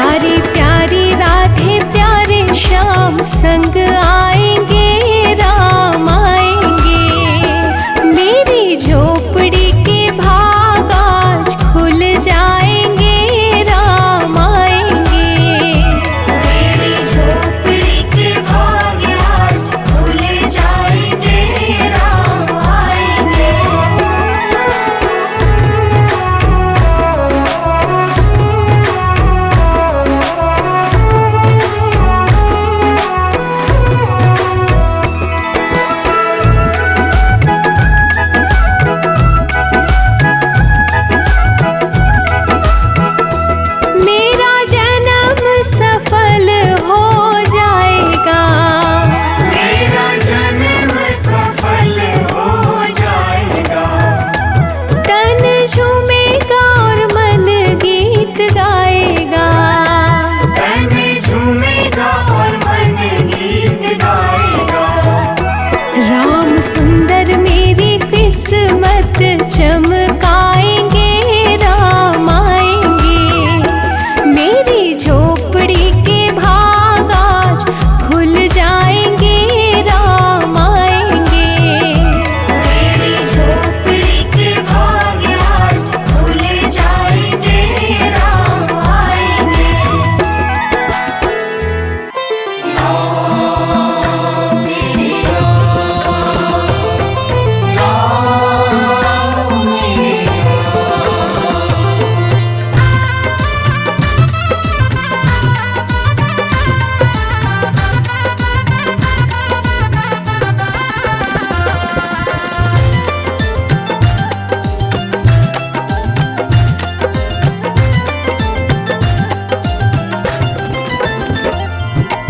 प्यारी प्यारी राधे प्यारे श्याम संग आएंगे राम आएंगे। मेरी झोपड़ी के भाग आज खुल जाएंगे राम आएंगे। मेरी झोपड़ी के भाग आज खुल जाएंगे राम आएंगे। मेरा जन्म सफल हो जाएगा। मेरा जन्म सफल हो जाएगा। तन झूमेगा और मन गीत गाएगा। तन झूमेगा और मन गीत गाएगा। राम सुंदर मेरी किस्मत चमकाएंगे राम आएंगे। मेरी झोपड़ी के भाग आज खुल जाएंगे राम आएंगे। मेरी झोपड़ी के भाग आज खुल जाएंगे राम आएंगे।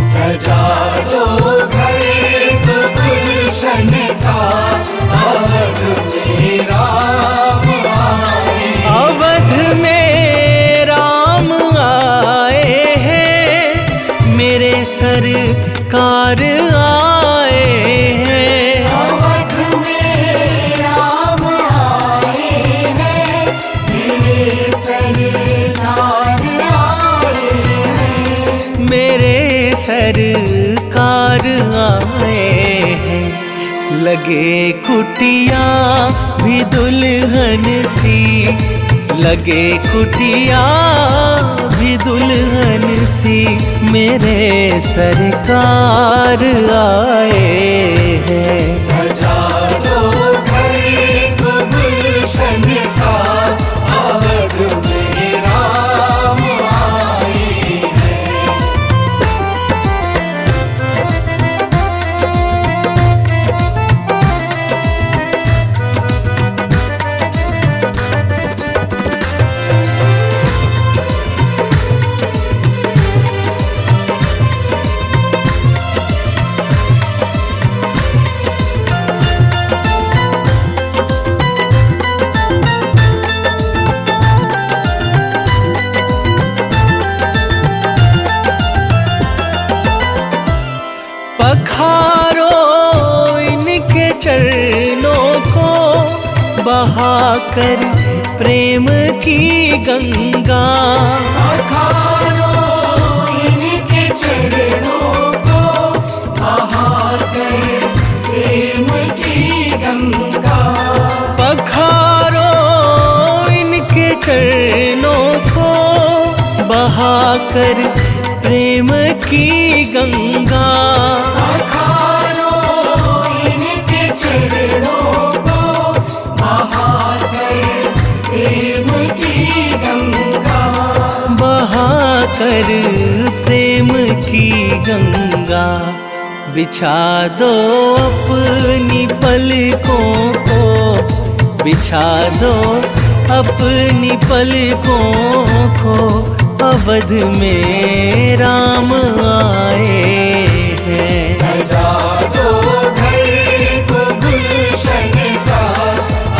सजा दो घर को गुलशन सा, अवध में राम आए। अवध में राम आए हैं, मेरे सरकार आए हैं। अवध में राम आए हैं, मेरे सरकार आए हैं। मेरे सरकार आए हैं। लगे कुटिया भी दुल्हन सी, लगे कुटिया भी दुल्हन सी, मेरे सरकार आए हैं। सजा दो घर को गुलशन सा, अवध में राम आए हैं। पखारो इनके चरणों को, बहाकर प्रेम की गंगा। पखारो इनके चरणों को, बहाकर प्रेम की गंगा। पखारो इनके चरणों को, बहाकर प्रेम की गंगा। पखारो इनके चरणों को, बहाकर प्रेम की गंगा। बहाकर प्रेम की गंगा। बिछा दो अपनी पलकों को, बिछा दो अपनी पलकों को, अवध में राम आए हैं। सजा दो घर को गुलशन सा,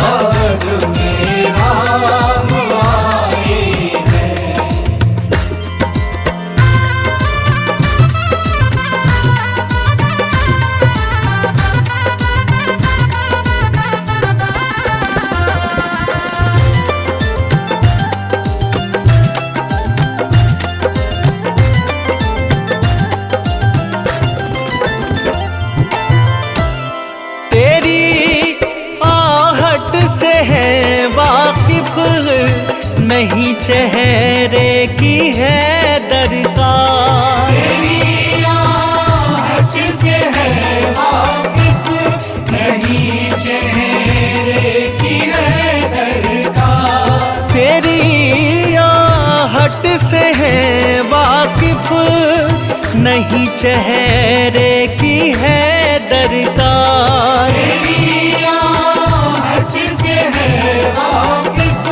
अवध में राम आए हैं। नहीं चेहरे की है दरकार। तेरी आहट से है वाकिफ, नहीं चेहरे की है दरकार। तेरी आहट से है वाकिफ, नहीं चेहरे की है दरकार। तेरी आहट से है वाकिफ,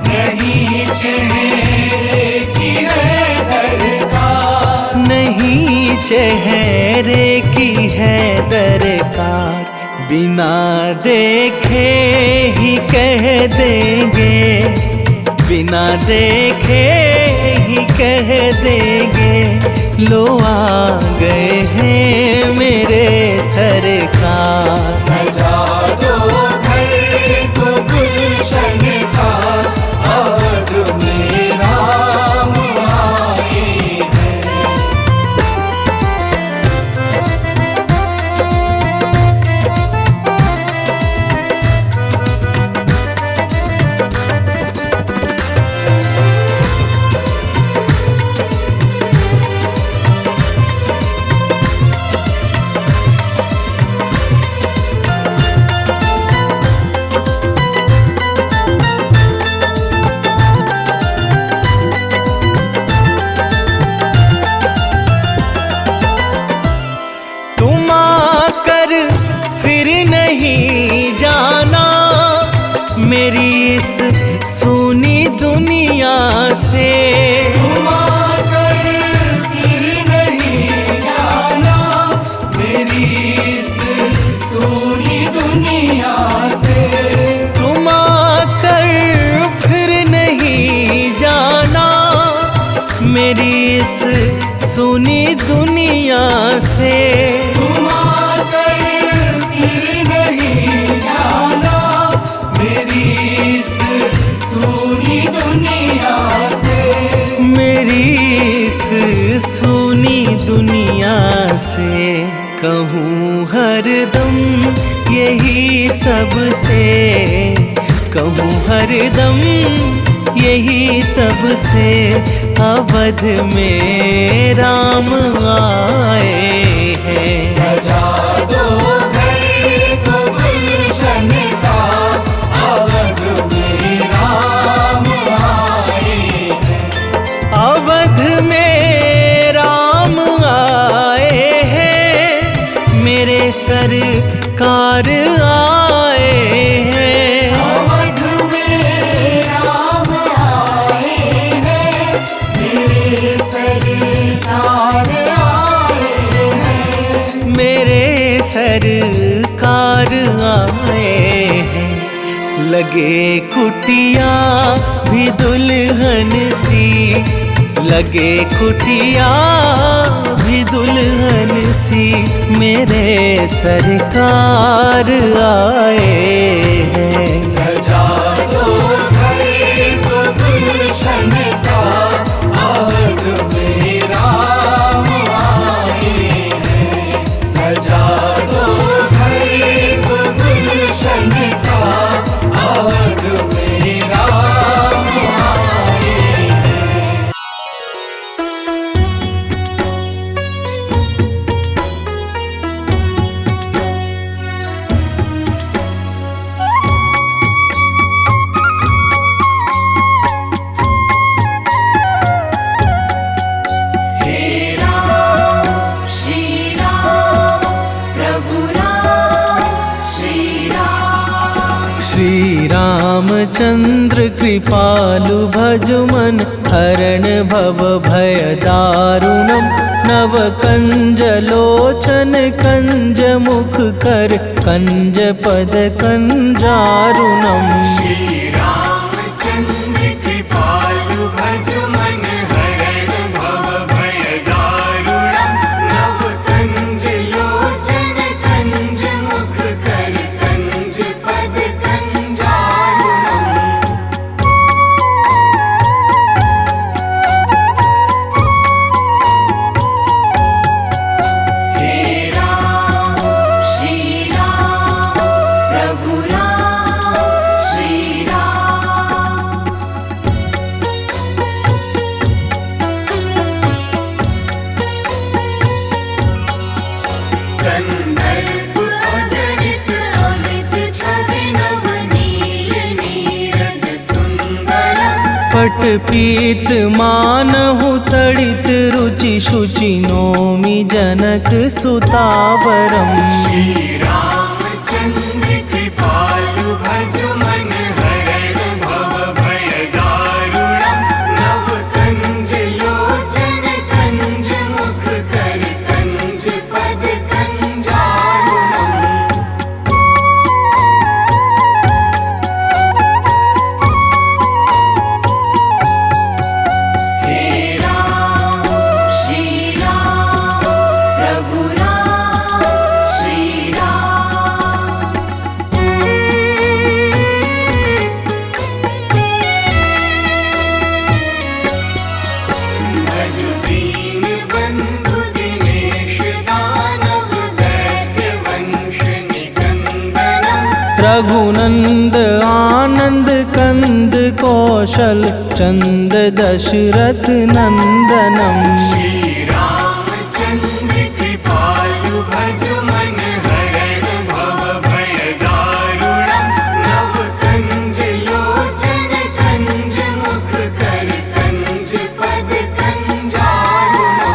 नहीं चेहरे की है दरकार। नहीं चेहरे की है दरकार। बिना देखे ही कह देंगे, बिना देखे ही कह देंगे, लो आ गए हैं मेरे सरकार। सजा दो घर को गुलशन सा, अवध में राम आए हैं। तुम आकर फिर नहीं जाना मेरी इस सुनी दुनिया से। तुम आकर फिर नहीं जाना मेरी इस सूनी दुनिया से। तुम आकर फिर नहीं जाना मेरी इस सुनी दुनिया से। तुम आकर फिर नहीं जाना मेरी इस सूनी दुनिया से। मेरी इस सुनी दुनिया से कहूँ हरदम यही सबसे, कहूँ हरदम यही सबसे, अवध में राम आए हैं। सजा दो घर को गुलशन सा, अवध में राम आए हैं। अवध में राम आए हैं, मेरे सरकार आए हैं। अवध में राम आए हैं, मेरे सरकार आए हैं। मेरे सरकार आए हैं। लगे कुटिया भी दुल्हन सी, लगे कुटिया भी दुल्हन सी, मेरे सरकार आए हैं। सजा दो घर को गुलशन सा, अवध में राम आए हैं। सजा दो घर को गुलशन सा, अवध में राम आए हैं। हे राम श्री राम प्रभु राम श्री राम। श्री रामचंद्र कृपालु भजुमन हरण भव भय दारुणम, नव कंज लोचन कंज मुख कर कंज पद कंजारुणम। श्री रामचंद्र कृपालु भजुमन हरण भव भय दारुणम, नव कंज लोचन कंज मुख कर कंज पद कंजारुणम। हे राम श्री राम प्रभु राम श्री पीत मानहु तड़ित रुचि शुचि नौमि जनक सुतावरम। श्री रामचंद्र कृपालु भज मन हरण भव भय दारुणम। नव कंज लोचन कंज मुख कर कंज पद कंजारुणम। हे राम श्री राम प्रभु राम श्री राम। भज दीन बंधु दिनेश दानव दैत्य वंश निकंदनम। रघुनंद आनंद कंद कौशल चंद दशरथ नंदनम। श्री रामचंद्र कृपालु भज मन हरण भव भय दारुणम। नव कंज लोचन कंज मुख कर कंज पद कंजारुणम।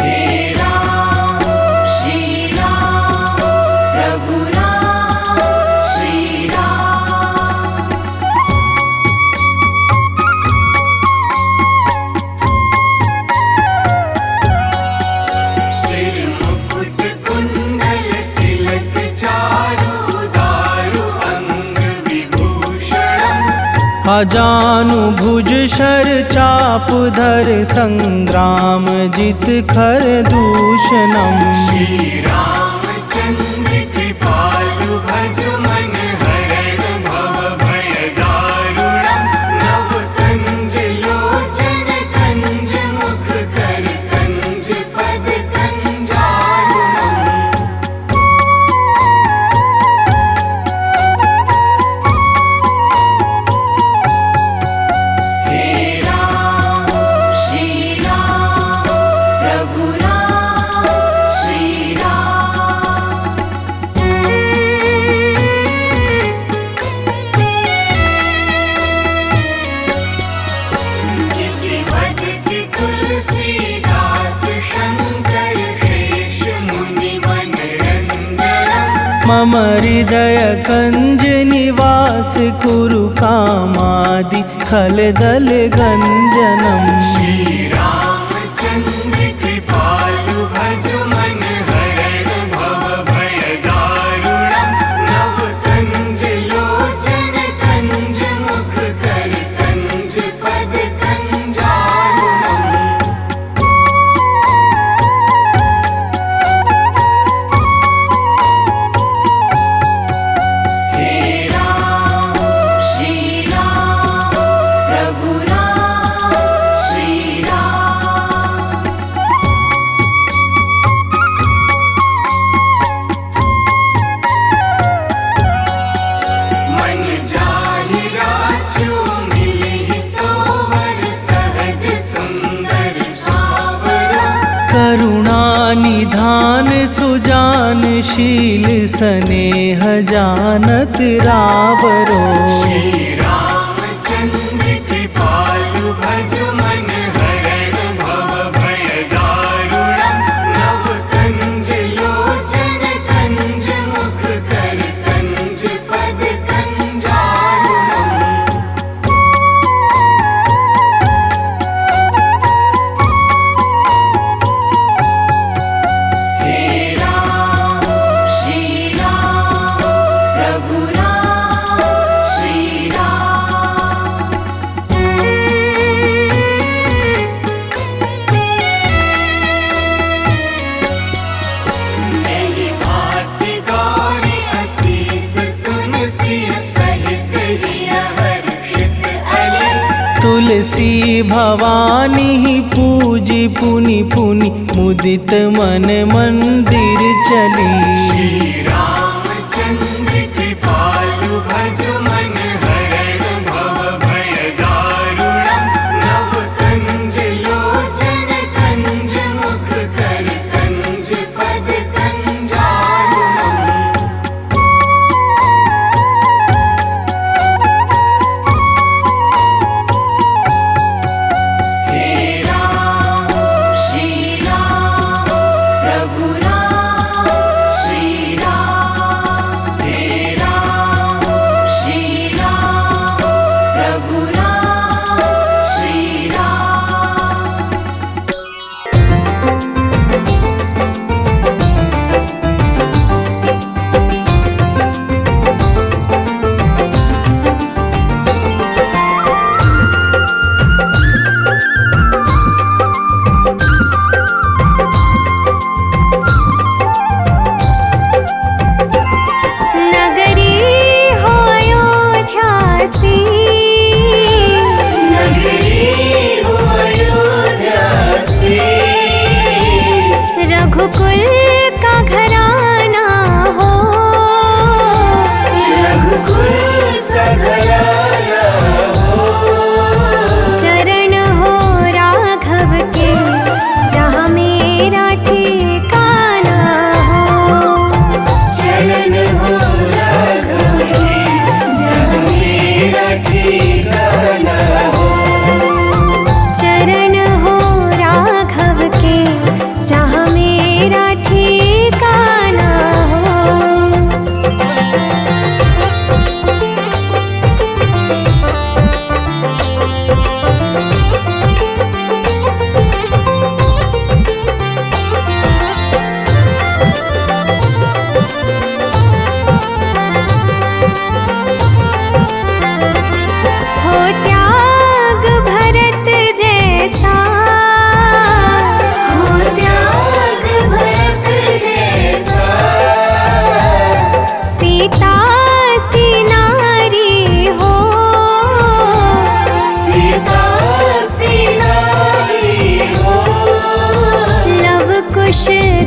हे राम श्री राम प्रभु राम श्री राम। सिर मुकुट कुंडल तिलक चारु दारु अंग विभूषणम। अजानु भुज शर चाप धर संग्राम जित खर दूषणम। श्री रामचंद्र कृपालु भज मन हरण भव भय दारुणम। नव कंज लोचन कंज मुख कर कंज पद कंजारुणम। हे राम श्री राम प्रभु राम श्री राम। इति वदति तुलसीदास शंकर शेष मुनि मनरंजनम। मम हृदय कंज निवास कुरु कामादि खल दल गंजनम। श्री रामचंद्र कृपालु भज मन हरण भव भय दारुणम। नव कंज लोचन कंज मुख कर कंज पद कंजारुणम। हे राम श्री राम प्रभु राम श्री राम। मन जाहि राजू मिलहि सोवर सहज सुंदर सावरा। करुणा निधान सुजान शील स्नेह जानत रावरो। श्री रामचंद्र कृपालु भज मन हरण भव भय दारुणम। नव कंज लोचन कंज मुख कर कंज पद कंजारुणम। हे राम श्री राम प्रभु राम श्री राम। एहि भांति गौरी असीस सुन सिय सहित हिय हर्षित अले। तुलसी भवानी पूजी पुनि पुनि मुदित मन मंदिर चली। श्री रामचंद्र कृपालु भज मन हरण भव भय दारुणम। नव कंज लोचन कंज मुख कर कंज पद कंजारुणम।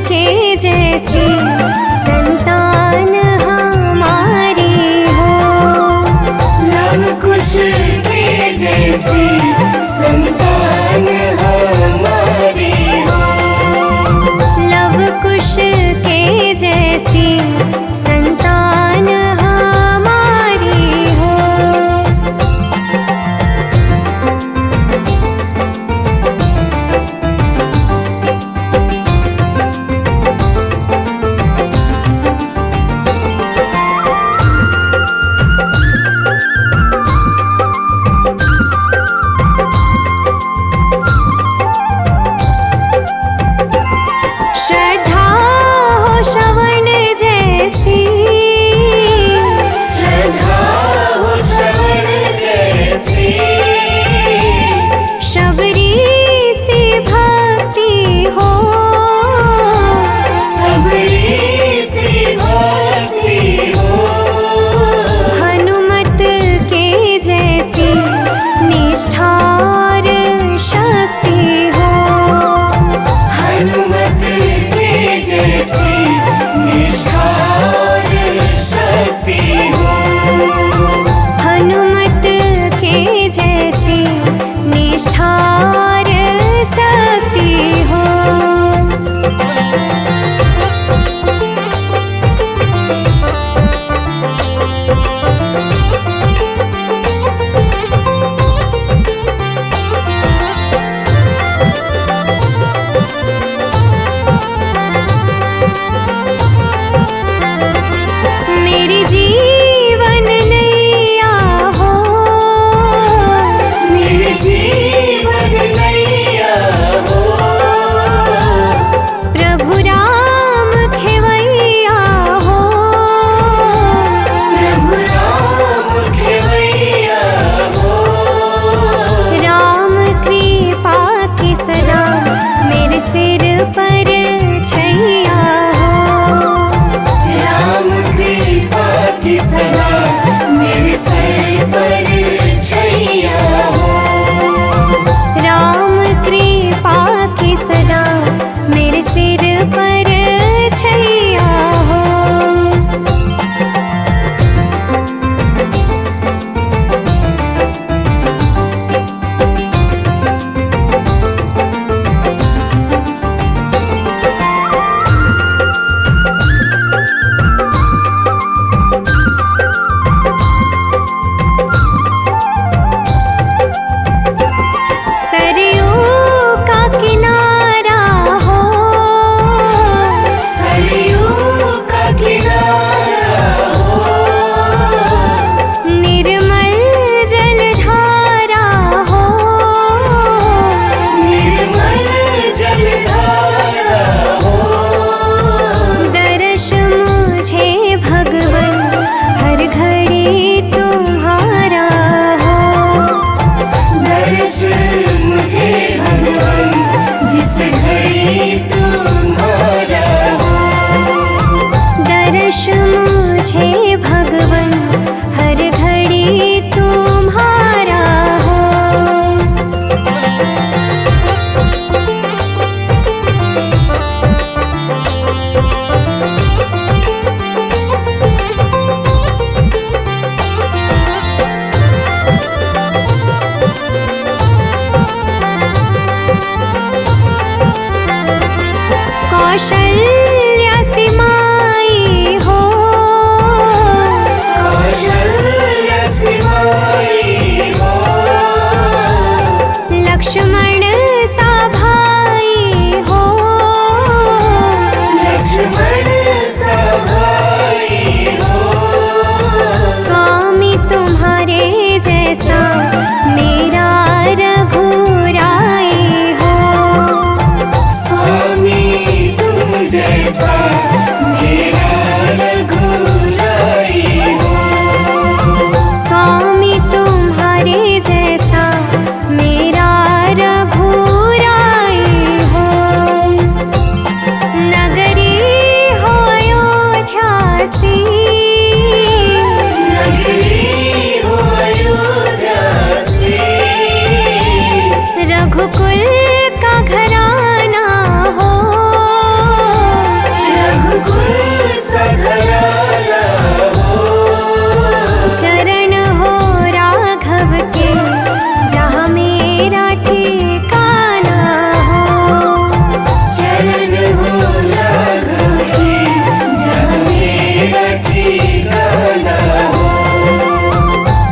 के जैसी संतान हमारी हो। लव कुश के जैसी संतान हमारी हो। लव कुश के जैसी संतान हमारी हो।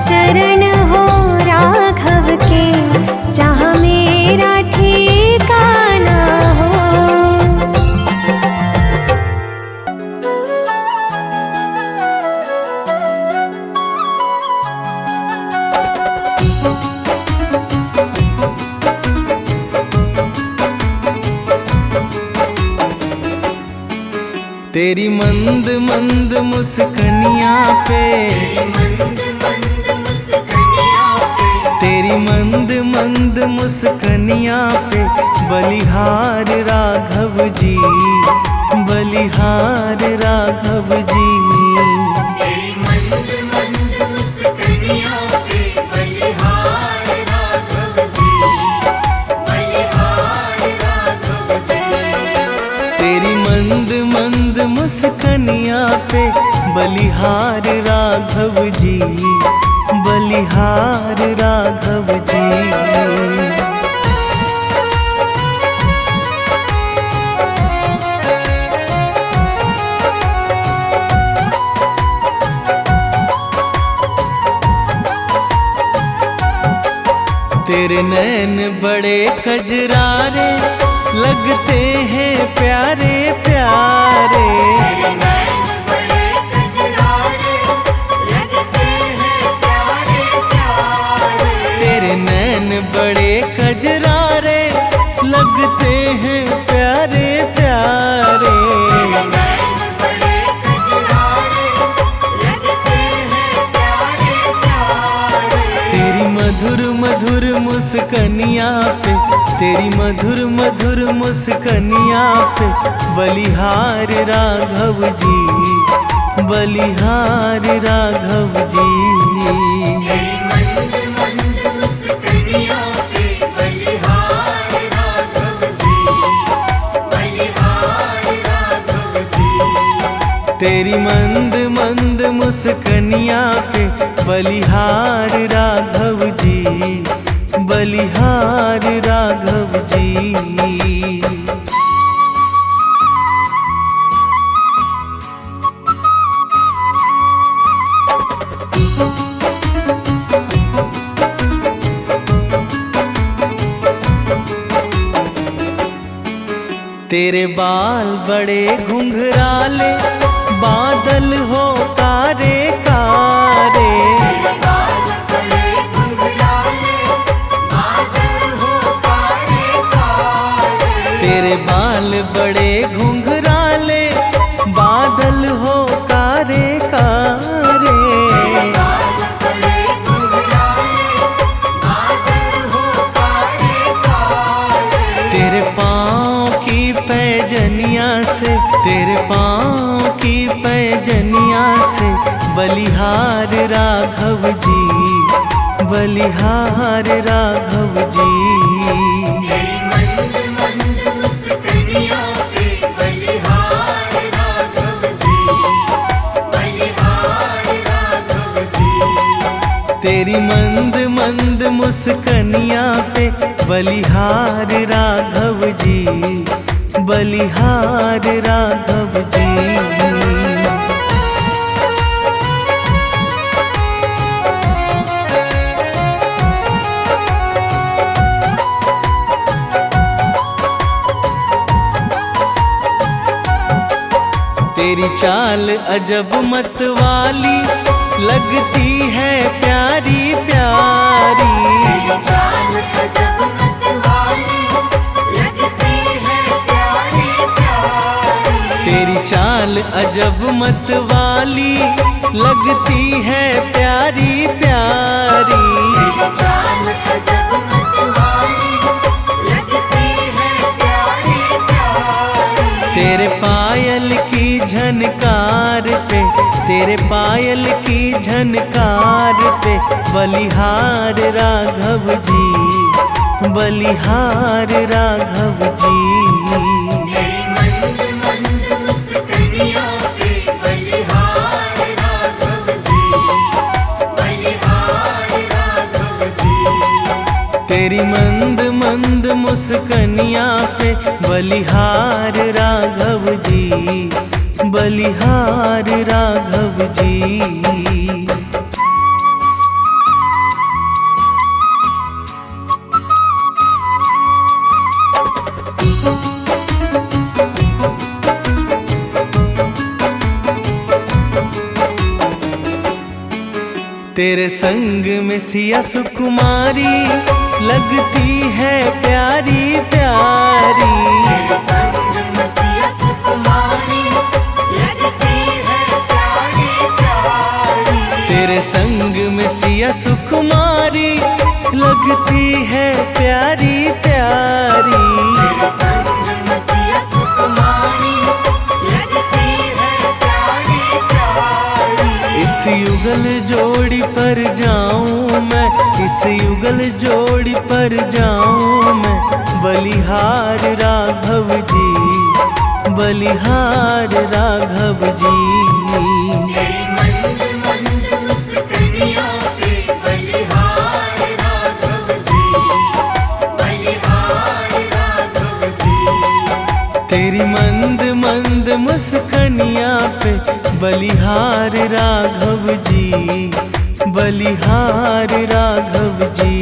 चरण हो राघव के, जहाँ मेरा ठिकाना हो। तेरी मंद मंद मुस्कनिया पे, तेरी मंद मंद मुस्कनिया पे, बलिहार राघव जी, बलिहार राघव जी। तेरी मंद मंद मुस्कनिया पे, बलिहार राघव जी, बलिहार राघव जी। तेरी मंद मंद मुस्कनिया पे, बलिहार राघव जी, बलिहार राघव जी। तेरे नैन बड़े कजरारे, लगते हैं प्यारे प्यारे। तेरे नैन बड़े कजरारे, लगते हैं प्यारे प्यारे। तेरे नैन बड़े कजरारे, लगते हैं प्यारे प्यारे। तेरे नैन बड़े कजरारे, लगते हैं प्यारे प्यारे। तेरी मधुर मधुर मुस्कनिया पे, तेरी मधुर मधुर मुस्कनिया पे, बलिहार राघव जी, बलिहार राघव जी। तेरी मंद मंद मुस्कनिया पे, बलिहार राघव जी, बलिहार राघव जी। तेरी मंद मंद मुस्कनिया पे, बलिहार राघव जी, बलिहार राघव जी। तेरे बाल बड़े घुंघराले, बादल हो कारे कारे। तेरे बाल बड़े घुंघराले, बादल हो कारे कारे। तेरे बाल बड़े घुंघराले, बादल हो कारे कारे। तेरे बाल बड़े घुंघराले, बादल हो कारे कारे। तेरे पाँव की पैजनिया से, तेरे पाँव की पैजनिया से, बलिहार राघव जी, बलिहार राघव जी। तेरी मंद मंद मुस्कनिया पे, बलिहार राघव जी, बलिहार राघव जी। तेरी मंद मंद मुस्कनिया पे, बलिहार राघव जी, बलिहार राघव जी। तेरी चाल अजब मत वाली, लगती है प्यारी प्यारी। तेरी चाल अजब मत वाली, लगती है प्यारी प्यारी। तेरी चाल अजब मत वाली, लगती है प्यारी प्यारी। तेरी चाल अजब मत वाली, लगती है प्यारी प्यारी। तेरे पायल की झनकार पे, तेरे पायल की झनकार पे, बलिहार राघव जी, बलिहार राघव जी। तेरी मंद मंद मुस्कनिया पे, बलिहार राघव जी, बलिहार राघव जी। तेरी मंद मंद मुस्कनिया पे, बलिहार राघव जी, बलिहार राघव जी। तेरे संग में सिया सुकुमारी लगती है प्यारी प्यारी। तेरे संग में सिया सुकुमारी लगती है प्यारी प्यारी। तेरे संग में सिया सुकुमारी लगती है प्यारी प्यारी। तेरे संग में सिया सुकुमारी लगती है प्यारी प्यारी। इस युगल जोड़ी पर जाऊं मैं, इस युगल जोड़ी पर जाऊं मैं, बलिहार राघव जी, बलिहार राघव जी। तेरी मंद मंद मुस्कानियों पे बलिहार राघव जी, बलिहार राघव जी। तेरी मंद मंद मुस्कनिया पे बलिहार राघव जी, बलिहार राघव जी।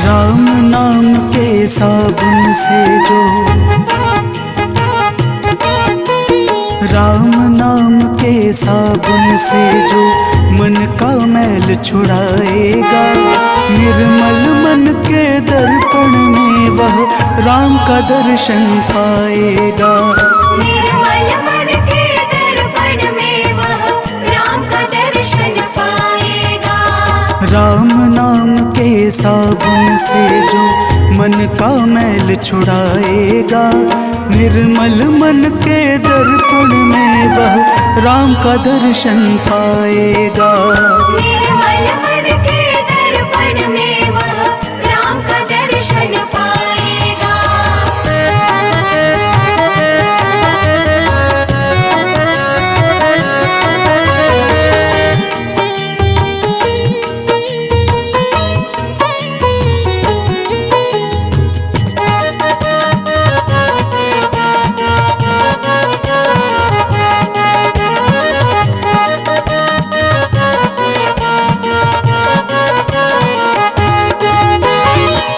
राम नाम के साबुन से जो, राम नाम के साबुन से जो मन का मैल छुड़ाएगा, निर्मल मन के दर्पण में वह राम का दर्शन पाएगा। निर्मल मन के दर्पण में वह राम का दर्शन पाएगा। राम नाम के साबुन से जो मन का मैल छुड़ाएगा, निर्मल मन के दर्पण में वह राम का दर्शन पाएगा। निर्मल मन के दर्पण में वह राम का दर्शन पाएगा।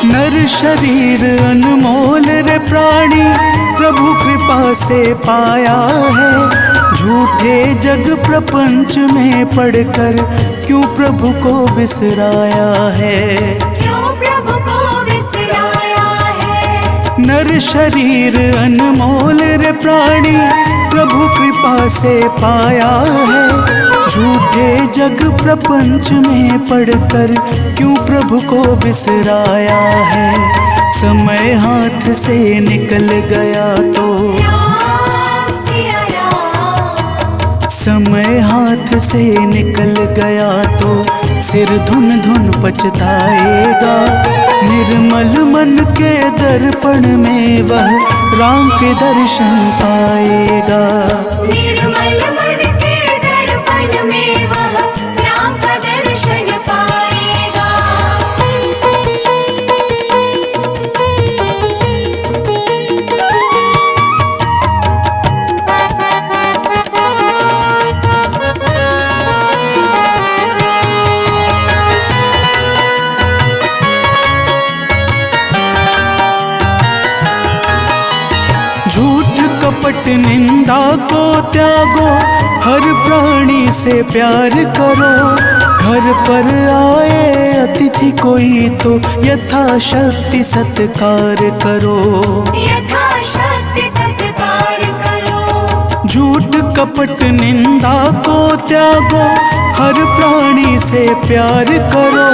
नर शरीर अनमोल रे प्राणी प्रभु कृपा से पाया है, झूठे जग प्रपंच में पड़कर क्यों प्रभु को बिसराया है। क्यों प्रभु को बिसराया है। नर शरीर अनमोल रे प्राणी प्रभु कृपा से पाया है, झूठे जग प्रपंच में पड़कर क्यों प्रभु को बिसराया है। समय हाथ से निकल गया तो, राम सिया राम। समय हाथ से निकल गया तो सिर धुन धुन पछताएगा, निर्मल मन के दर्पण में वह राम के दर्शन पाएगा। निर्मल मन के दर्पण में वह राम का दर्शन पाएगा। झूठ कपट निंदा को त्यागो, हर प्राणी से प्यार करो। घर पर आए अतिथि कोई तो यथाशक्ति सत्कार करो। यथाशक्ति सत्कार करो। झूठ कपट निंदा को त्यागो, हर प्राणी से प्यार करो।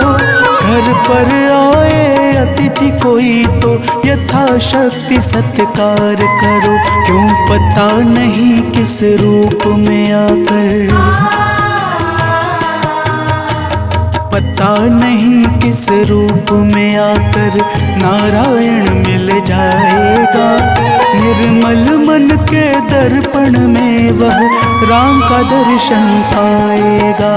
घर पर आए अतिथि कोई तो यथाशक्ति सत्कार करो। क्यों पता नहीं किस रूप में आकर, पता नहीं किस रूप में आकर नारायण मिल जाएगा। निर्मल मन के दर्पण में वह राम का दर्शन पाएगा।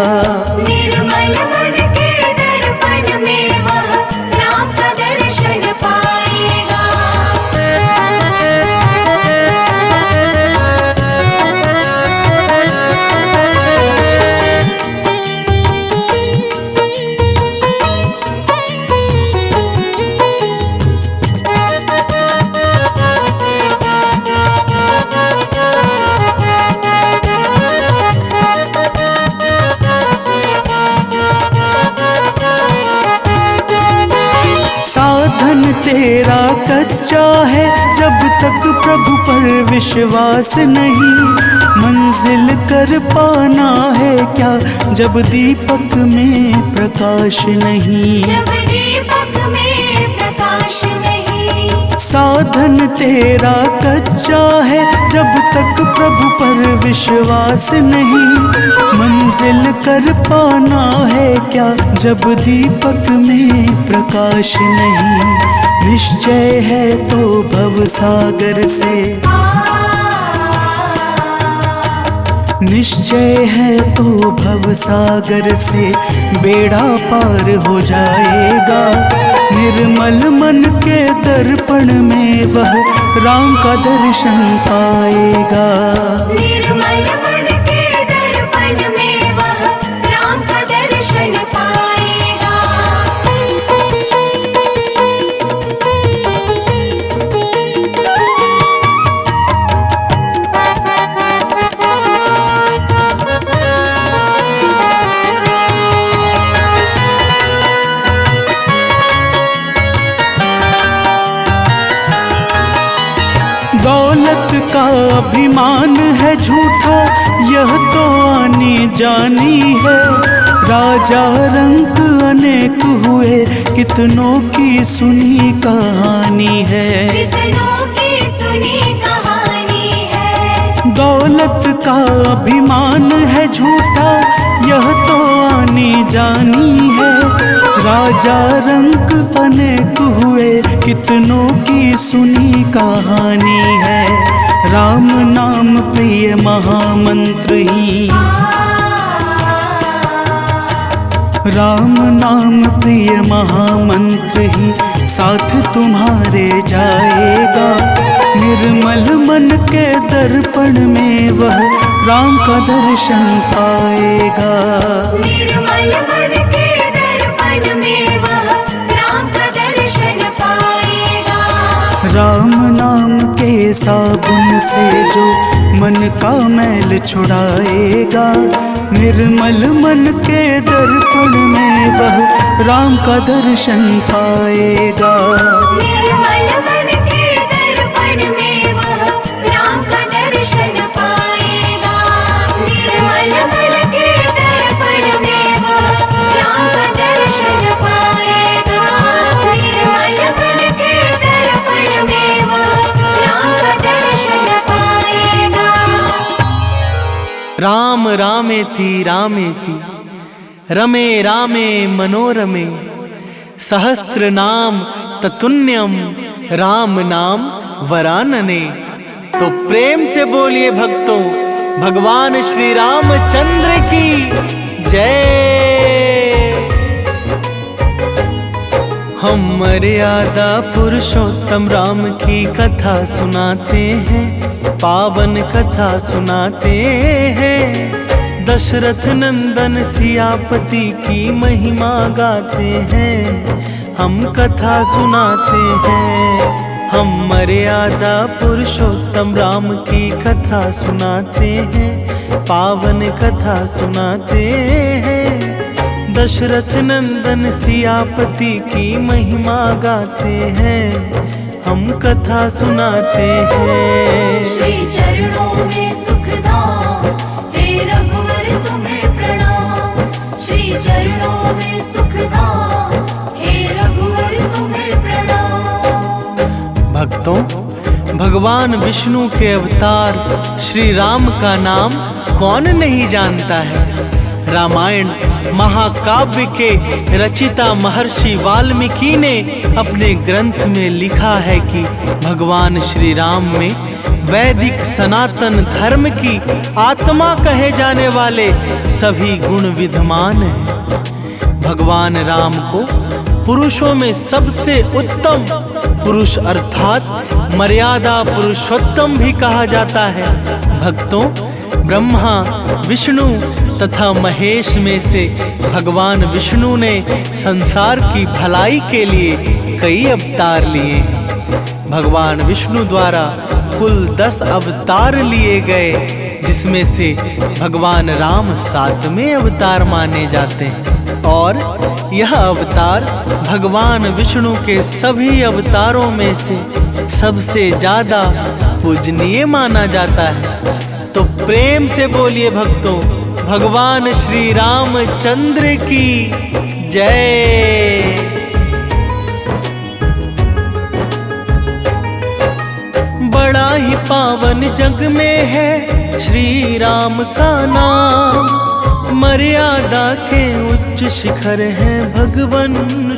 निर्मल मन के दर्पण में वह राम का दर्शन पाएगा। तेरा कच्चा है, जब तक प्रभु पर विश्वास नहीं। मंजिल कर पाना है क्या, जब दीपक में प्रकाश नहीं। जब दीपक में प्रकाश नहीं। साधन तेरा कच्चा है, जब तक प्रभु पर विश्वास नहीं। मंजिल कर पाना है क्या, जब दीपक में प्रकाश नहीं। निश्चय है तो भव सागर से, निश्चय है तो भव सागर से बेड़ा पार हो जाएगा। निर्मल मन के दर्पण में वह राम का दर्शन पाएगा। निर्मल मन के दर्पण में वह राम का दर्शन पाएगा। दौलत का अभिमान है झूठा, यह तो आनी जानी है। राजा रंक अनेक हुए, कितनों की सुनी कहानी है। कितनों की सुनी कहानी है। दौलत का अभिमान है झूठा, यह तो आनी जानी है। राजा रंक अनेक हुए, कितनों की सुनी कहानी है। राम नाम प्रिय महामंत्र ही, राम नाम प्रिय महामंत्र ही साथ तुम्हारे जाएगा। निर्मल मन के दर्पण में वह राम का दर्शन पाएगा। निर्मल मन के दर्पण में वह राम का दर्शन पाएगा। राम नाम के साबुन से जो मन का मैल छुड़ाएगा। निर्मल मन के दर्पण में वह राम का दर्शन पाएगा। निर्मल मन के दर्पण में वह राम का दर्शन पाएगा। निर्मल मन के दर्पण में वह राम का दर्शन पाएगा। निर्मल मन के दर्पण में वह राम का दर्शन पाएगा। राम रामेति रामेति रमे रामे मनोरमे सहस्त्र नाम ततुल्यम राम नाम वरानने। तो प्रेम से बोलिए भक्तों, भगवान श्री रामचंद्र की जय। हम मर्यादा पुरुषोत्तम राम की कथा सुनाते हैं, पावन कथा सुनाते हैं। दशरथ नंदन सियापति की महिमा गाते हैं, हम कथा सुनाते हैं। हम मर्यादा पुरुषोत्तम राम की कथा सुनाते हैं, पावन कथा सुनाते हैं। दशरथ नंदन सियापति की महिमा गाते हैं, हम कथा सुनाते हैं। श्री चरणों में सुखधाम, हे रघुवर तुम्हें प्रणाम। श्री चरणों में सुखधाम, हे रघुवर तुम्हें प्रणाम। भक्तों, भगवान विष्णु के अवतार श्री राम का नाम कौन नहीं जानता है। रामायण महाकाव्य के रचिता महर्षि वाल्मीकि ने अपने ग्रंथ में लिखा है कि भगवान श्री राम में वैदिक सनातन धर्म की आत्मा कहे जाने वाले सभी गुण विद्यमान हैं। भगवान राम को पुरुषों में सबसे उत्तम पुरुष अर्थात मर्यादा पुरुषोत्तम भी कहा जाता है। भक्तों, ब्रह्मा, विष्णु तथा महेश में से भगवान विष्णु ने संसार की भलाई के लिए कई अवतार लिए हैं। भगवान विष्णु द्वारा कुल 10 अवतार लिए गए, जिसमें से भगवान राम 7वें अवतार माने जाते हैं। और यह अवतार भगवान विष्णु के सभी अवतारों में से सबसे ज्यादा पूजनीय माना जाता है। तो प्रेम से बोलिए भक्तों, भगवान श्री रामचंद्र की जय। बड़ा ही पावन जग में है श्री राम का नाम, मर्यादा के उच्च शिखर है भगवन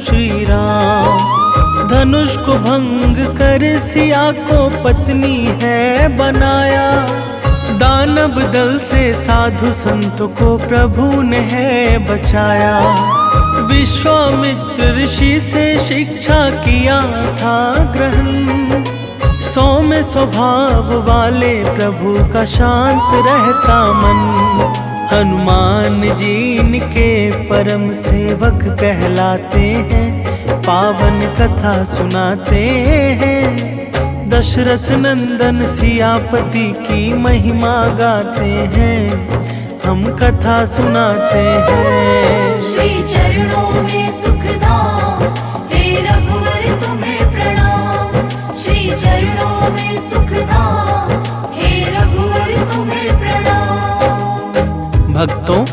श्री राम। धनुष को भंग कर सिया को पत्नी है बनाया, दानव दल से साधु संत को प्रभु ने है बचाया। विश्वामित्र ऋषि से शिक्षा किया था ग्रहण, सौम्य स्वभाव वाले प्रभु का शांत रहता मन। हनुमान जी इनके परम सेवक कहलाते हैं, पावन कथा सुनाते हैं। दशरथ नंदन सियापति की महिमा गाते हैं, हम कथा सुनाते हैं। श्री चरणों में सुखधाम, हे रघुवर तुम्हें प्रणाम। श्री चरणों में सुखधाम, हे रघुवर तुम्हें प्रणाम। भक्तों,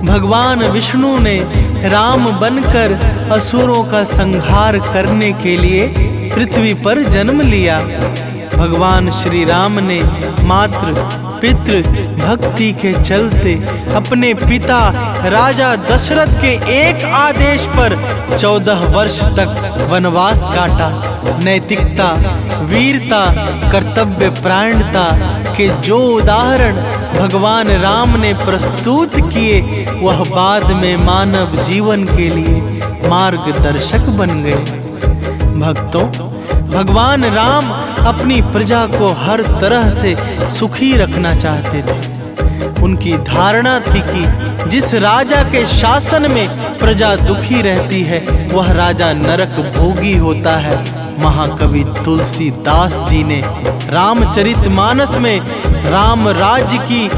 भगवान विष्णु ने राम बनकर असुरों का संहार करने के लिए पृथ्वी पर जन्म लिया। भगवान श्री राम ने मात्र पितृ भक्ति के चलते अपने पिता राजा दशरथ के एक आदेश पर 14 वर्ष तक वनवास काटा। नैतिकता, वीरता, कर्तव्य परायणता के जो उदाहरण भगवान राम ने प्रस्तुत किए, वह बाद में मानव जीवन के लिए मार्गदर्शक बन गए। भक्तों, भगवान राम अपनी प्रजा को हर तरह से सुखी रखना चाहते थे। उनकी धारणा थी कि जिस राजा के शासन में प्रजा दुखी रहती है, वह राजा नरक भोगी होता है। महाकवि तुलसीदास जी ने रामचरितमानस में राम राज्य की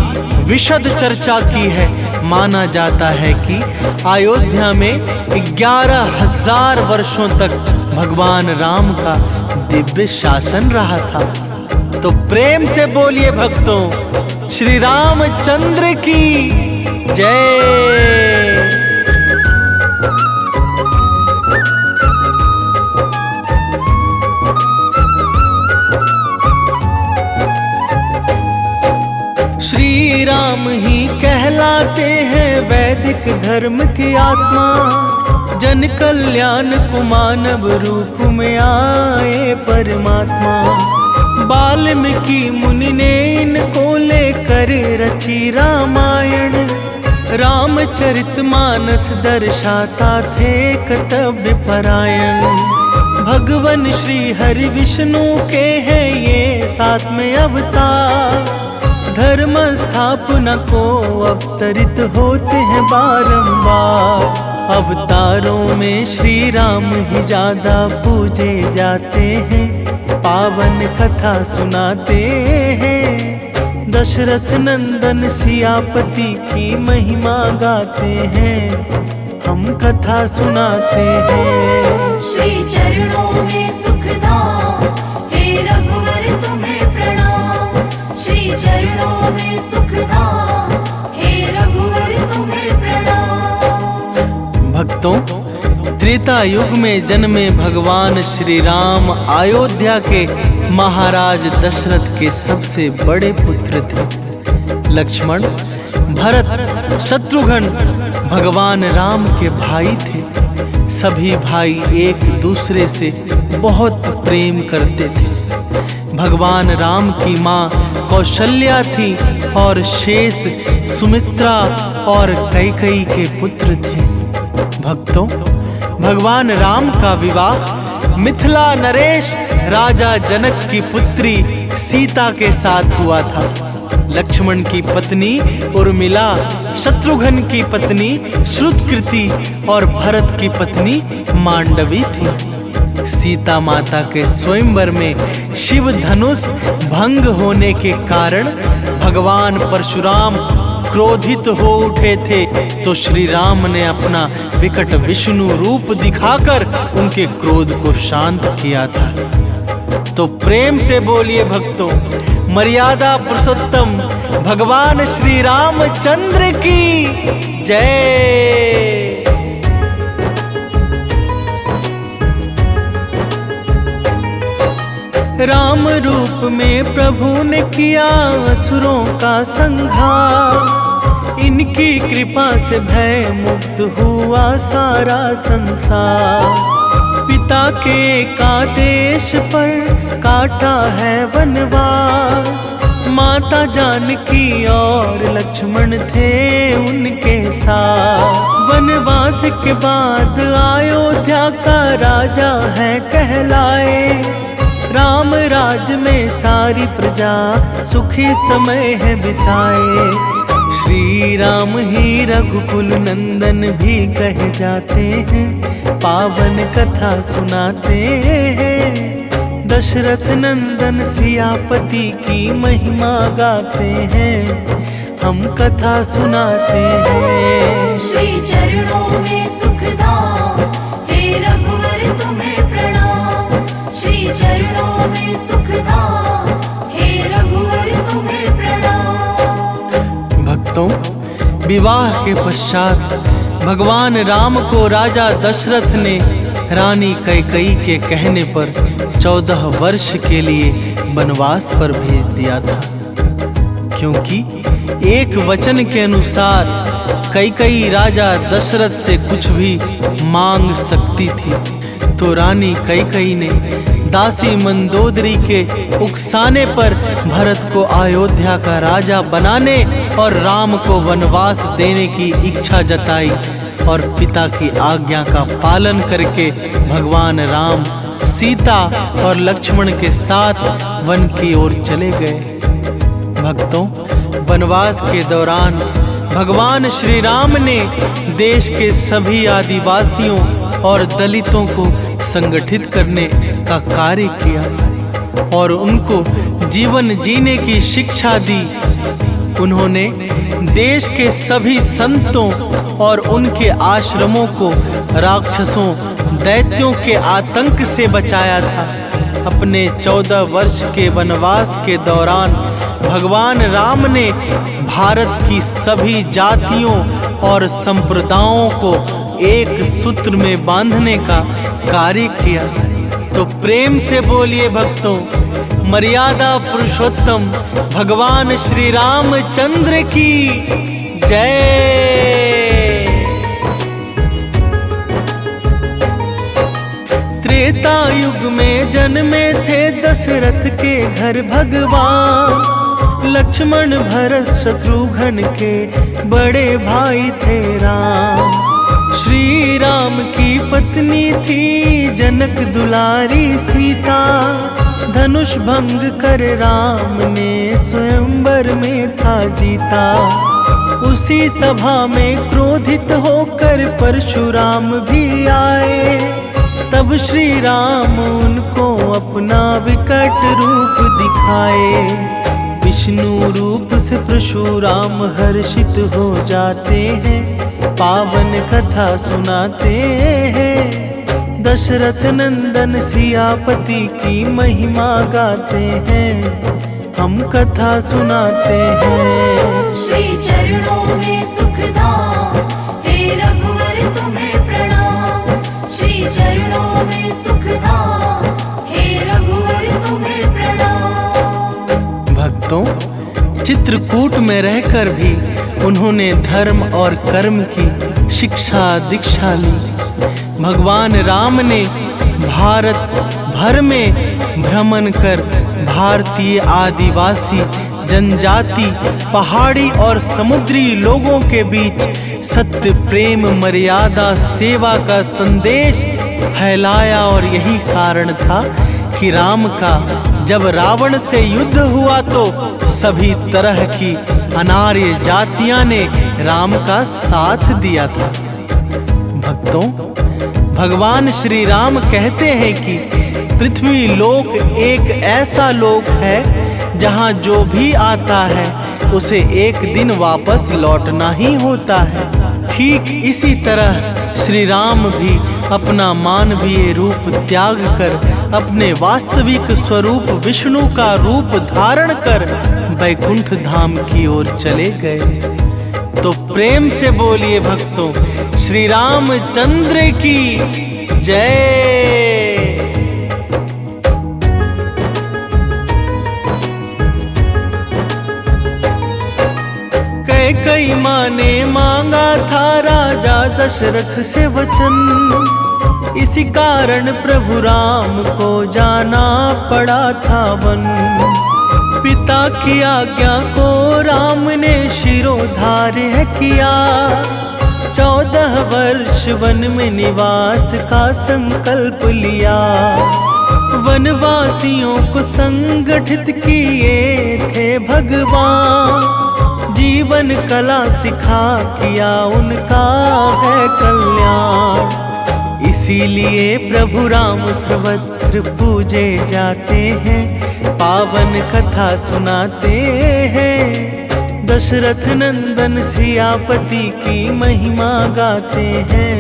विशद चर्चा की है। माना जाता है कि अयोध्या में 11,000 वर्षों तक भगवान राम का दिव्य शासन रहा था। तो प्रेम से बोलिए भक्तों, श्री रामचंद्र की जय। श्री राम ही कहलाते हैं वैदिक धर्म की आत्मा, जन कल्याण को मानव रूप में आए परमात्मा। वाल्मीकि मुनि ने इनको लेकर रची रामायण, रामचरितमानस दर्शाता थे कर्तव्य परायण। भगवान श्री हरि विष्णु के हैं ये 7वें अवतार, धर्म स्थापना को अवतरित होते हैं बारंबार। अवतारों में श्री राम ही ज्यादा पूजे जाते हैं, पावन कथा सुनाते हैं। दशरथ नंदन सियापति की महिमा गाते हैं, हम कथा सुनाते हैं। श्री चरणों में सुखधाम, हे रघुवर तुम्हें प्रणाम। श्री चरणों में सुखधाम, हे रघुवर तुम्हें प्रणाम। भक्तों, त्रेता युग में जन्मे भगवान श्री राम अयोध्या के महाराज दशरथ के सबसे बड़े पुत्र थे। लक्ष्मण, भरत, शत्रुघ्न भगवान राम के भाई थे। सभी भाई एक दूसरे से बहुत प्रेम करते थे। भगवान राम की माँ कौशल्या थी और शेष सुमित्रा और कैकेयी के पुत्र थे। भक्तों, भगवान राम का विवाह मिथिला नरेश राजा जनक की पुत्री सीता के साथ हुआ था। लक्ष्मण की पत्नी उर्मिला, शत्रुघ्न की पत्नी श्रुतकृति और भरत की पत्नी मांडवी थी। सीता माता के स्वयंवर में शिव धनुष भंग होने के कारण भगवान परशुराम क्रोधित हो उठे थे तो श्री राम ने अपना विकट विष्णु रूप दिखाकर उनके क्रोध को शांत किया था। तो प्रेम से बोलिए भक्तों, मर्यादा पुरुषोत्तम भगवान श्री रामचंद्र की जय। राम रूप में प्रभु ने किया असुरों का संहार, इनकी कृपा से भय मुक्त हुआ सारा संसार। पिता के आदेश पर काटा है वनवास, माता जानकी और लक्ष्मण थे उनके साथ। वनवास के बाद अयोध्या का राजा है कहलाए, राम राज में सारी प्रजा सुखी समय है बिताए। श्री राम ही रघुकुल नंदन भी कहे जाते हैं, पावन कथा सुनाते हैं। दशरथ नंदन सियापति की महिमा गाते हैं, हम कथा सुनाते हैं। श्री चरणों में सुखधाम, हे रघुवर तुम्हें प्रणाम। श्री चरणों में सुखधाम, हे रघुवर तुम्हें प्रणाम। भक्तों, विवाह के पश्चात भगवान राम को राजा दशरथ ने रानी कैकेयी के कहने पर 14 वर्ष के लिए वनवास पर भेज दिया था, क्योंकि एक वचन के अनुसार कैकेयी राजा दशरथ से कुछ भी मांग सकती थी। तो रानी कैकेयी ने दासी मंदोदरी के उकसाने पर भरत को अयोध्या का राजा बनाने और राम को वनवास देने की इच्छा जताई और पिता की आज्ञा का पालन करके भगवान राम सीता और लक्ष्मण के साथ वन की ओर चले गए। भक्तों, वनवास के दौरान भगवान श्री राम ने देश के सभी आदिवासियों और दलितों को संगठित करने का कार्य किया और उनको जीवन जीने की शिक्षा दी। उन्होंने देश के सभी संतों और उनके आश्रमों को राक्षसों दैत्यों के आतंक से बचाया था। अपने 14 वर्ष के वनवास के दौरान भगवान राम ने भारत की सभी जातियों और संप्रदायों को एक सूत्र में बांधने का कार्य किया। तो प्रेम से बोलिए भक्तों, मर्यादा पुरुषोत्तम भगवान श्री रामचंद्र की जय। त्रेता युग में जन्मे थे दशरथ के घर भगवान, लक्ष्मण भरत शत्रुघ्न के बड़े भाई थे राम। श्री राम की पत्नी थी जनक दुलारी सीता, धनुष भंग कर राम ने स्वयंवर में था जीता। उसी सभा में क्रोधित होकर परशुराम भी आए, तब श्री राम उनको अपना विकट रूप दिखाए। विष्णु रूप से परशुराम हर्षित हो जाते हैं, पावन कथा सुनाते हैं। दशरथ नंदन सियापति की महिमा गाते हैं, हम कथा सुनाते हैं। श्री चरणों में सुखधाम, हे रघुवर तुम्हें प्रणाम। श्री चरणों में सुखधाम, हे रघुवर तुम्हें प्रणाम। भक्तों, चित्रकूट में रहकर भी उन्होंने धर्म और कर्म की शिक्षा दीक्षा ली। भगवान राम ने भारत भर में भ्रमण कर भारतीय आदिवासी जनजाति, पहाड़ी और समुद्री लोगों के बीच सत्य, प्रेम, मर्यादा, सेवा का संदेश फैलाया। और यही कारण था कि राम का जब रावण से युद्ध हुआ तो सभी तरह की अनार्य जातियां ने राम का साथ दिया था। भक्तों, भगवान श्री राम कहते हैं कि पृथ्वी लोक एक ऐसा लोक है जहां जो भी आता है उसे एक दिन वापस लौटना ही होता है। ठीक इसी तरह श्री राम भी अपना मानवीय रूप त्याग कर अपने वास्तविक स्वरूप विष्णु का रूप धारण कर वैकुंठ धाम की ओर चले गए। तो प्रेम से बोलिए भक्तों, श्री रामचंद्र की जय। कई माँ ने मांगा था राजा दशरथ से वचन, इसी कारण प्रभु राम को जाना पड़ा था वन। पिता की आज्ञा को राम ने शिरोधार्य किया, 14 वर्ष वन में निवास का संकल्प लिया। वनवासियों को संगठित किए थे भगवान, जीवन कला सिखा किया उनका है कल्याण। इसीलिए प्रभु राम सर्वत्र पूजे जाते हैं, पावन कथा सुनाते हैं। दशरथ नंदन सियापति की महिमा गाते हैं,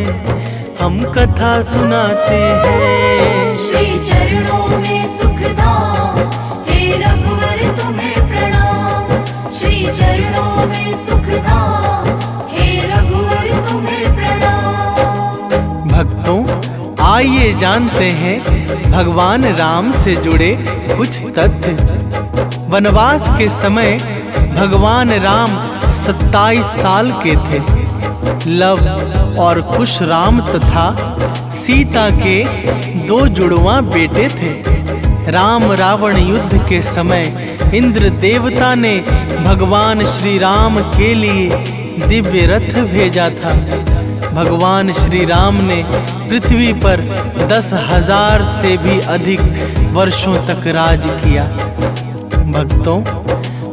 हम कथा सुनाते हैं। श्री चरणों में सुखधाम, हे रघुवर तुम्हें प्रणाम। श्री चरणों में सुखधाम, हे रघुवर तुम्हें प्रणाम। भक्तों, आइए जानते हैं भगवान राम से जुड़े कुछ तथ्य। वनवास के समय भगवान राम 27 साल के थे। लव और कुश राम तथा सीता के 2 जुड़वा बेटे थे। राम रावण युद्ध के समय इंद्र देवता ने भगवान श्री राम के लिए दिव्य रथ भेजा था। भगवान श्री राम ने पृथ्वी पर 10,000 से भी अधिक वर्षों तक राज किया। भक्तों,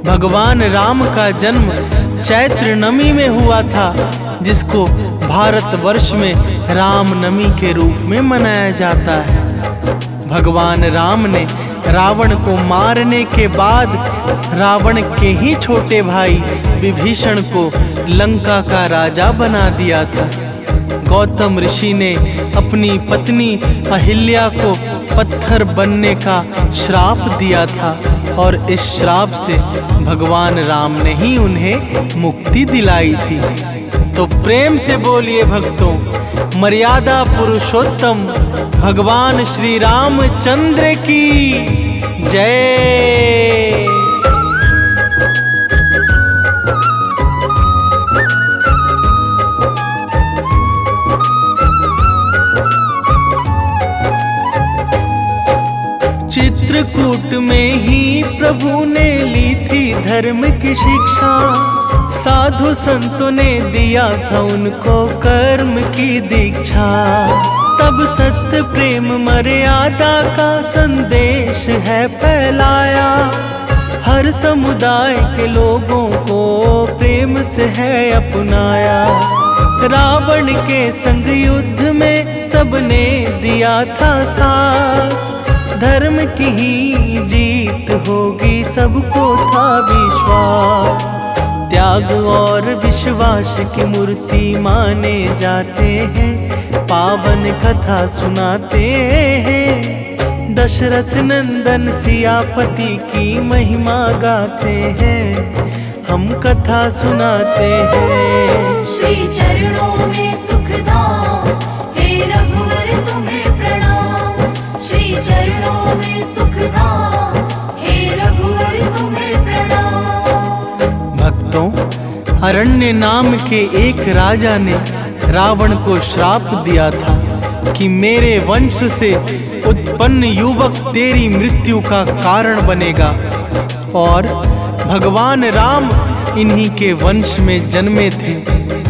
भगवान राम का जन्म चैत्र नमी में हुआ था, जिसको भारतवर्ष में रामनवमी के रूप में मनाया जाता है। भगवान राम ने रावण को मारने के बाद रावण के ही छोटे भाई विभीषण को लंका का राजा बना दिया था। गौतम ऋषि ने अपनी पत्नी अहिल्या को पत्थर बनने का श्राप दिया था और इस श्राप से भगवान राम ने ही उन्हें मुक्ति दिलाई थी। तो प्रेम से बोलिए भक्तों, मर्यादा पुरुषोत्तम भगवान श्री रामचंद्र की जय। चित्रकूट में ही प्रभु ने ली थी धर्म की शिक्षा। साधु संतों ने दिया था उनको कर्म की दीक्षा। तब सत्य प्रेम मर्यादा का संदेश है फैलाया। हर समुदाय के लोगों को प्रेम से है अपनाया। रावण के संग युद्ध में सबने दिया था साथ। धर्म की ही जीत होगी सबको था विश्वास। त्याग और विश्वास की मूर्ति माने जाते हैं, पावन कथा सुनाते हैं। दशरथ नंदन सियापति की महिमा गाते हैं, हम कथा सुनाते हैं। श्री चरणों में सुखधाम, हे रघुवर तुम्हें प्रणाम। श्री चरणों में सुखधाम, हे रघुवर तुम्हें प्रणाम। भक्तों, अरण्य नाम के एक राजा ने रावण को श्राप दिया था कि मेरे वंश से उत्पन्न युवक तेरी मृत्यु का कारण बनेगा। और भगवान राम इन्हीं के वंश में जन्मे थे।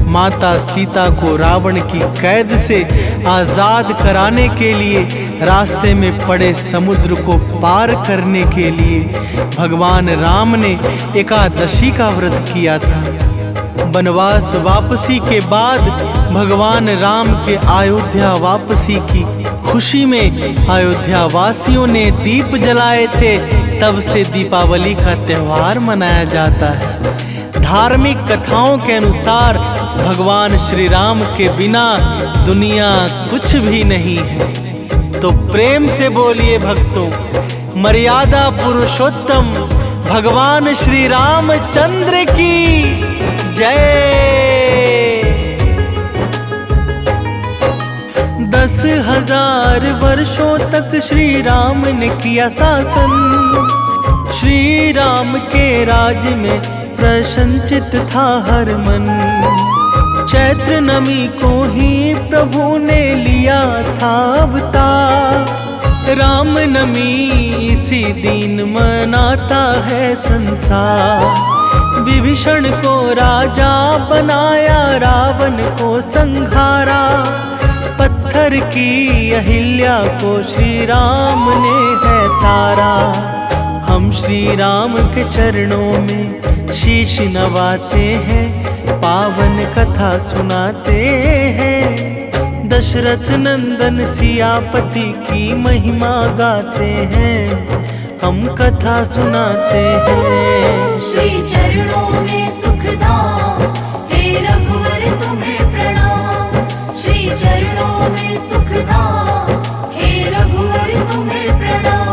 माता सीता को रावण की कैद से आजाद कराने के लिए रास्ते में पड़े समुद्र को पार करने के लिए भगवान राम ने एकादशी का व्रत किया था। वनवास वापसी के बाद भगवान राम के अयोध्या वापसी की खुशी में अयोध्या वासियों ने दीप जलाए थे, तब से दीपावली का त्योहार मनाया जाता है। धार्मिक कथाओं के अनुसार भगवान श्री राम के बिना दुनिया कुछ भी नहीं है। तो प्रेम से बोलिए भक्तों, मर्यादा पुरुषोत्तम भगवान श्री रामचंद्र की जय। 10,000 वर्षों तक श्री राम ने किया शासन। श्री राम के राज में प्रसन्नचित था हर मन। चैत्र नमी को ही प्रभु ने लिया था अवतार। राम नमी इसी दिन मनाता है संसार। विभीषण को राजा बनाया, रावण को संहारा। पत्थर की अहिल्या को श्री राम ने है तारा। हम श्री राम के चरणों में शीश नवाते हैं, पावन कथा सुनाते हैं। दशरथ नंदन सियापति की महिमा गाते हैं, हम कथा सुनाते हैं। श्री चरणों में सुखधाम, हे रघुवर तुम्हें प्रणाम। श्री चरणों में सुखधाम, हे रघुवर तुम्हें प्रणाम।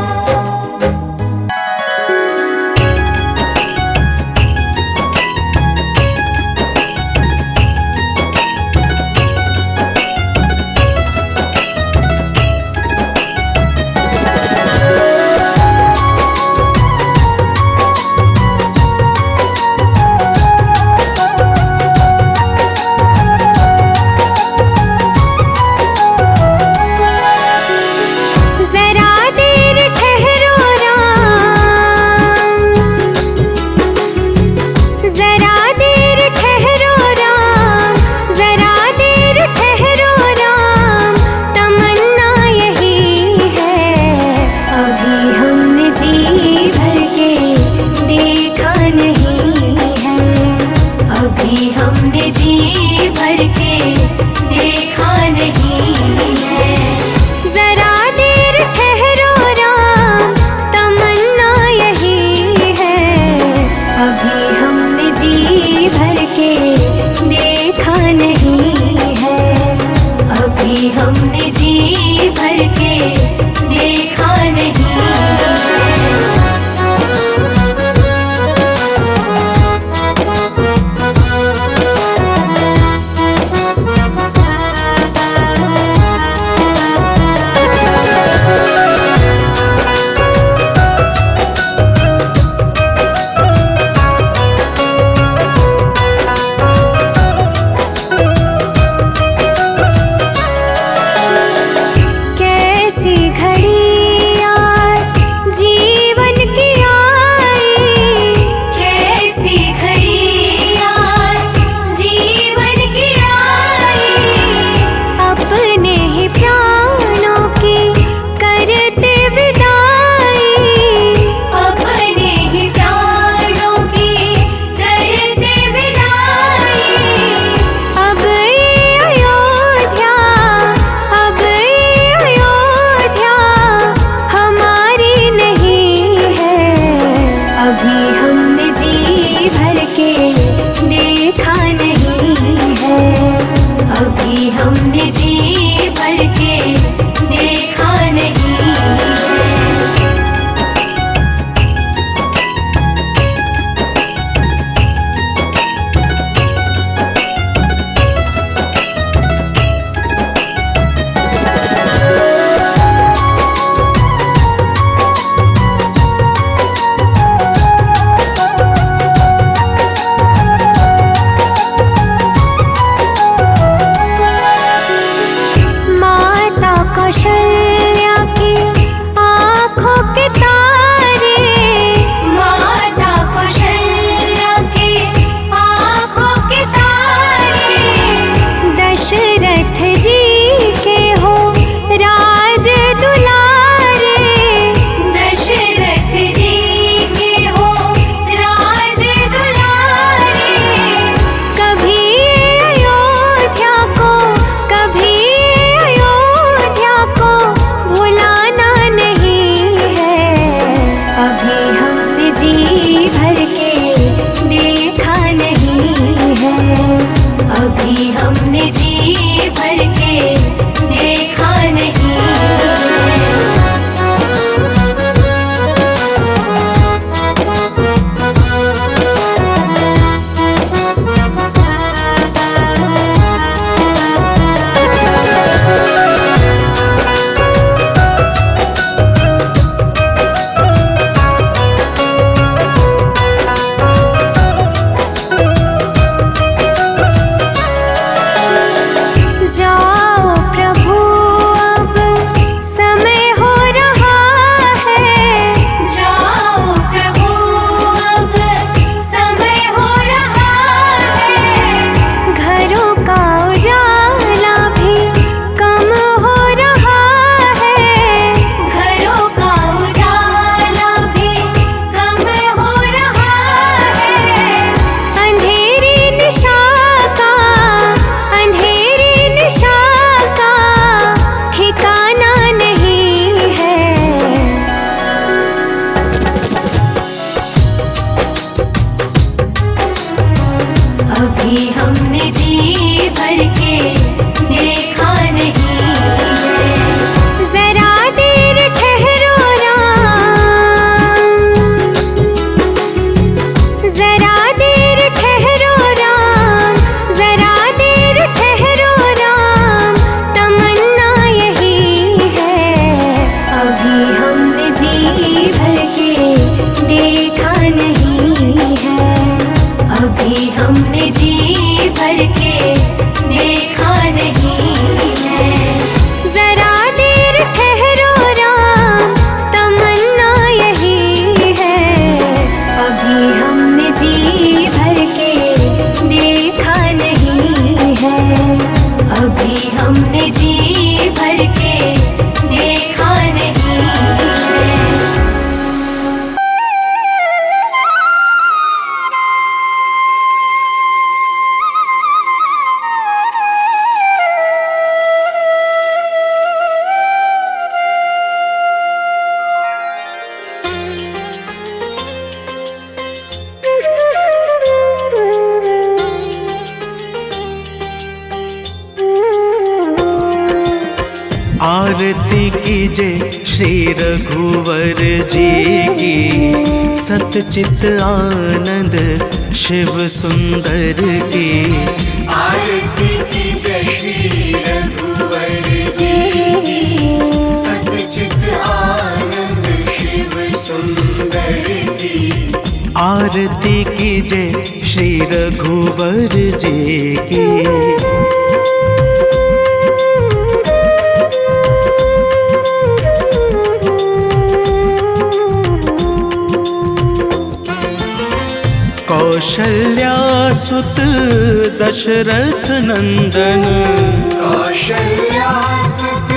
नहीं है, अभी हमने जी भर के देखा नहीं है। जरा देर ठहरो राम, तमन्ना यही है, अभी हमने जी भर के देखा नहीं है, अभी हमने जी भर के देखा नहीं है। आरती कीजिए श्री रघुवर जी की, सतचित आनंद शिव सुंदर की। आरती की जय श्री रघुवर जी की, सतचित आनंद शिव सुंदर की। आरती कीजिए श्री रघुवर जी की। कौशल्या सुत दशरथ नंदन, कौशल्या सुत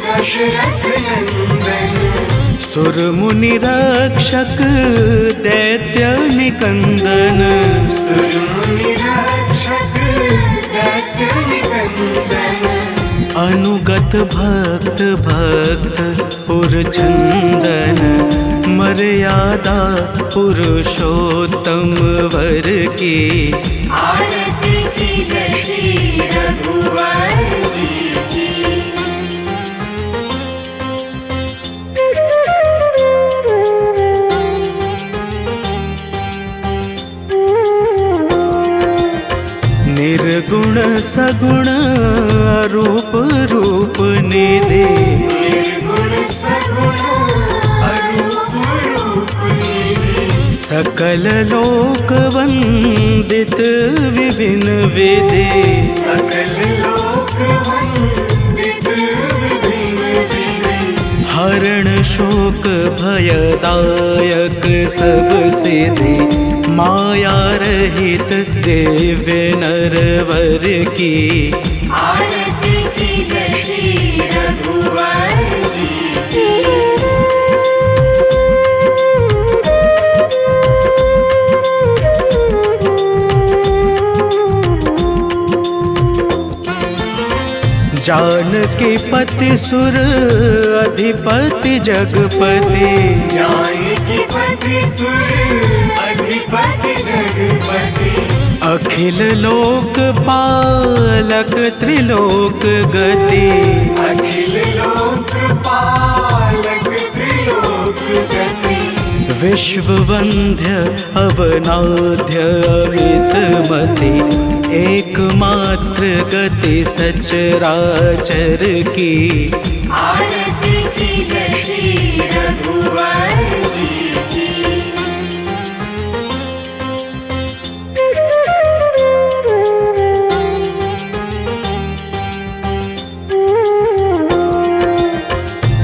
दशरथ नंदन। सुर मुनि रक्षक दैत्य निकंदन, सुर मुनि रक्षक दैत्य निकंदन। अनुगत भक्त भक्त पुरचंदन, मर्यादा पुरुषोत्तम वर की। आरती की जय श्री रघुवर जी की। निर्गुण सगुण रूप रूप निधि, निर्गुण सगुण अरूप रूप निधि। सकल लोक वंदित विभिन्न विधि। सकल लोक वंदित विभिन्न विधि। हरण शोक भयदायक सब सिद्धि, माया रहित दिव्य नरवर की। आरती की जय श्री रघुवर जी की। जानकी पति सुर अधिपति जगपति, जानकी पति सुर अधिपति जगपति। अखिल लोक पालक त्रिलोक गति। अखिल लोक पालक त्रिलोक गति। विश्व वंद्य अवनाद्य अमित मति, एकमात्र गति सचराचर की। आरती की जय श्री रघुवर जी की।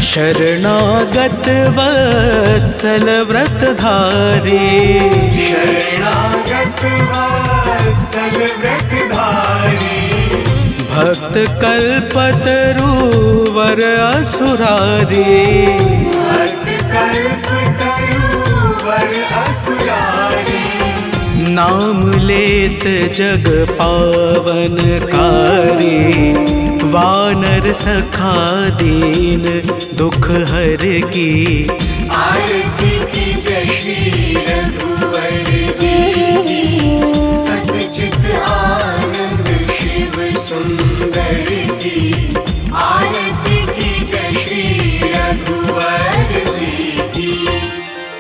शरणागत वत्सल व्रतधारी, शरणागत वत्सल व्रतधारी। भक्त कल्पतरु वर असुरारी। भक्त कल्पतरु वर असुरारी। नाम लेत जग पावनकारी, वानर सखा दीन दुख हर की। आरती की जय श्री